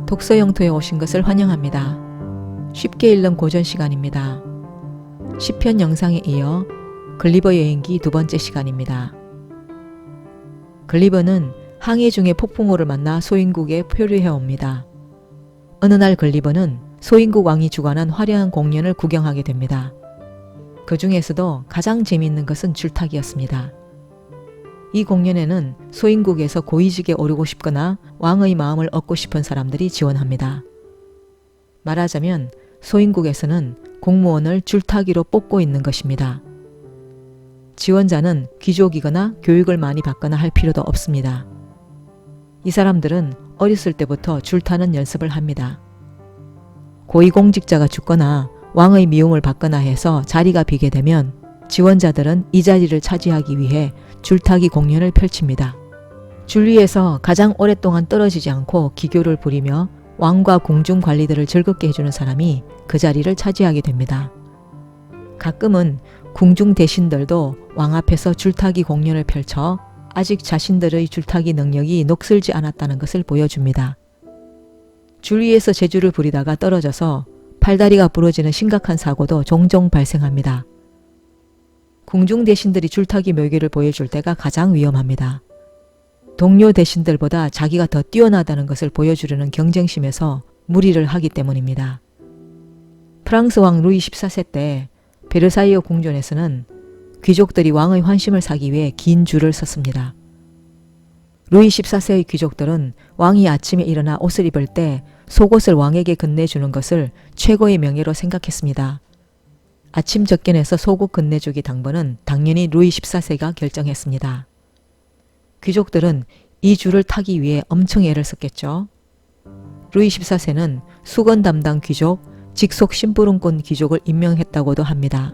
독서 영토에 오신 것을 환영합니다. 쉽게 읽는 고전 시간입니다. 시편 영상에 이어 글리버 여행기 두 번째 시간입니다. 글리버는 항해 중에 폭풍우를 만나 소인국에 표류해 옵니다. 어느 날 글리버는 소인국 왕이 주관한 화려한 공연을 구경하게 됩니다. 그 중에서도 가장 재미있는 것은 줄타기였습니다. 이 공연에는 소인국에서 고위직에 오르고 싶거나 왕의 마음을 얻고 싶은 사람들이 지원합니다. 말하자면 소인국에서는 공무원을 줄타기로 뽑고 있는 것입니다. 지원자는 귀족이거나 교육을 많이 받거나 할 필요도 없습니다. 이 사람들은 어렸을 때부터 줄타는 연습을 합니다. 고위공직자가 죽거나 왕의 미움을 받거나 해서 자리가 비게 되면 지원자들은 이 자리를 차지하기 위해 줄타기 공연을 펼칩니다. 줄 위에서 가장 오랫동안 떨어지지 않고 기교를 부리며 왕과 궁중 관리들을 즐겁게 해주는 사람이 그 자리를 차지하게 됩니다. 가끔은 궁중 대신들도 왕 앞에서 줄타기 공연을 펼쳐 아직 자신들의 줄타기 능력이 녹슬지 않았다는 것을 보여줍니다. 줄 위에서 재주를 부리다가 떨어져서 팔다리가 부러지는 심각한 사고도 종종 발생합니다. 궁중 대신들이 줄타기 묘기를 보여줄 때가 가장 위험합니다. 동료 대신들보다 자기가 더 뛰어나다는 것을 보여주려는 경쟁심에서 무리를 하기 때문입니다. 프랑스 왕 루이 14세 때 베르사유 궁전에서는 귀족들이 왕의 환심을 사기 위해 긴 줄을 섰습니다. 루이 14세의 귀족들은 왕이 아침에 일어나 옷을 입을 때 속옷을 왕에게 건네주는 것을 최고의 명예로 생각했습니다. 아침 접견에서 속옷 건네주기 당번은 당연히 루이 14세가 결정했습니다. 귀족들은 이 줄을 타기 위해 엄청 애를 썼겠죠. 루이 14세는 수건 담당 귀족, 직속 심부름꾼 귀족을 임명했다고도 합니다.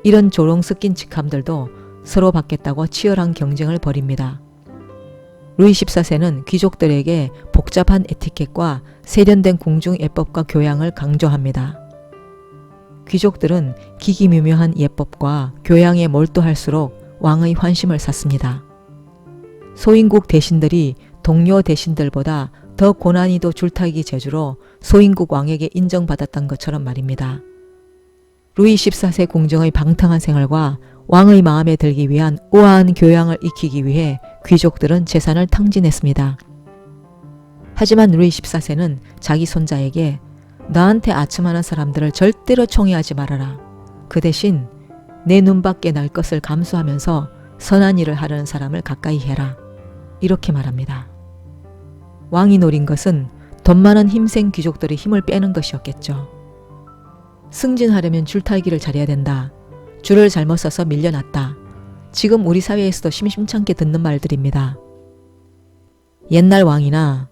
이런 조롱 섞인 직함들도 서로 받겠다고 치열한 경쟁을 벌입니다. 루이 14세는 귀족들에게 복잡한 에티켓과 세련된 궁중 예법과 교양을 강조합니다. 귀족들은 기기묘묘한 예법과 교양에 몰두할수록 왕의 환심을 샀습니다. 소인국 대신들이 동료 대신들보다 더 고난이도 줄타기 재주로 소인국 왕에게 인정받았던 것처럼 말입니다. 루이 14세 궁정의 방탕한 생활과 왕의 마음에 들기 위한 우아한 교양을 익히기 위해 귀족들은 재산을 탕진했습니다. 하지만 루이 14세는 자기 손자에게 너한테 아첨하는 사람들을 절대로 총애하지 말아라. 그 대신 내 눈밖에 날 것을 감수하면서 선한 일을 하려는 사람을 가까이 해라. 이렇게 말합니다. 왕이 노린 것은 돈 많은 힘센 귀족들의 힘을 빼는 것이었겠죠. 승진하려면 줄타기를 잘해야 된다. 줄을 잘못 서서 밀려났다. 지금 우리 사회에서도 심심찮게 듣는 말들입니다. 옛날 왕이나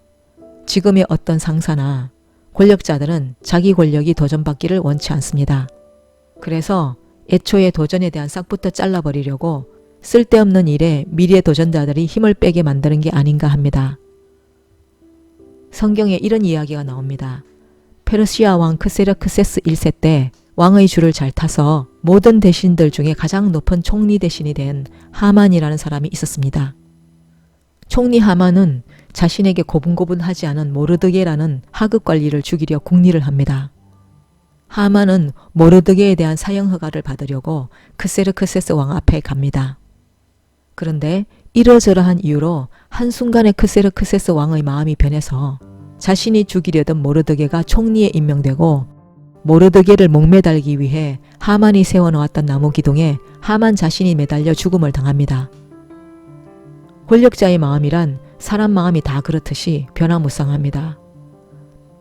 지금의 어떤 상사나 권력자들은 자기 권력이 도전받기를 원치 않습니다. 그래서 애초에 도전에 대한 싹부터 잘라버리려고 쓸데없는 일에 미래 도전자들이 힘을 빼게 만드는 게 아닌가 합니다. 성경에 이런 이야기가 나옵니다. 페르시아 왕 크세르크세스 1세 때 왕의 줄을 잘 타서 모든 대신들 중에 가장 높은 총리 대신이 된 하만이라는 사람이 있었습니다. 총리 하만은 자신에게 고분고분하지 않은 모르드게라는 하급 관리를 죽이려 궁리를 합니다. 하만은 모르드게에 대한 사형 허가를 받으려고 크세르크세스 왕 앞에 갑니다. 그런데 이러저러한 이유로 한순간에 크세르크세스 왕의 마음이 변해서 자신이 죽이려던 모르드게가 총리에 임명되고 모르드게를 목매달기 위해 하만이 세워놓았던 나무 기둥에 하만 자신이 매달려 죽음을 당합니다. 권력자의 마음이란 사람 마음이 다 그렇듯이 변화무쌍합니다.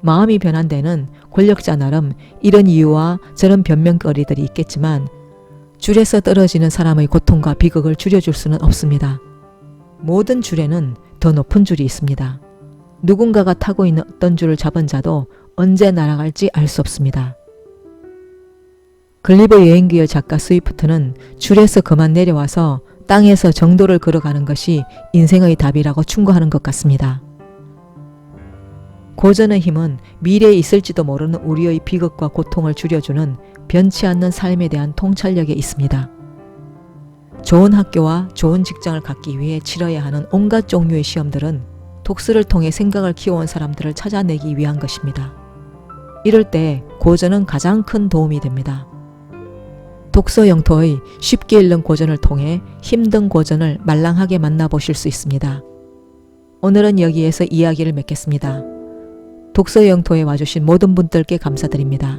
마음이 변한 데는 권력자 나름 이런 이유와 저런 변명거리들이 있겠지만 줄에서 떨어지는 사람의 고통과 비극을 줄여줄 수는 없습니다. 모든 줄에는 더 높은 줄이 있습니다. 누군가가 타고 있는 어떤 줄을 잡은 자도 언제 날아갈지 알 수 없습니다. 글리버 여행기의 작가 스위프트는 줄에서 그만 내려와서 땅에서 정도를 걸어가는 것이 인생의 답이라고 충고하는 것 같습니다. 고전의 힘은 미래에 있을지도 모르는 우리의 비극과 고통을 줄여주는 변치 않는 삶에 대한 통찰력에 있습니다. 좋은 학교와 좋은 직장을 갖기 위해 치러야 하는 온갖 종류의 시험들은 독서를 통해 생각을 키워온 사람들을 찾아내기 위한 것입니다. 이럴 때 고전은 가장 큰 도움이 됩니다. 독서 영토의 쉽게 읽는 고전을 통해 힘든 고전을 말랑하게 만나보실 수 있습니다. 오늘은 여기에서 이야기를 맺겠습니다. 독서 영토에 와주신 모든 분들께 감사드립니다.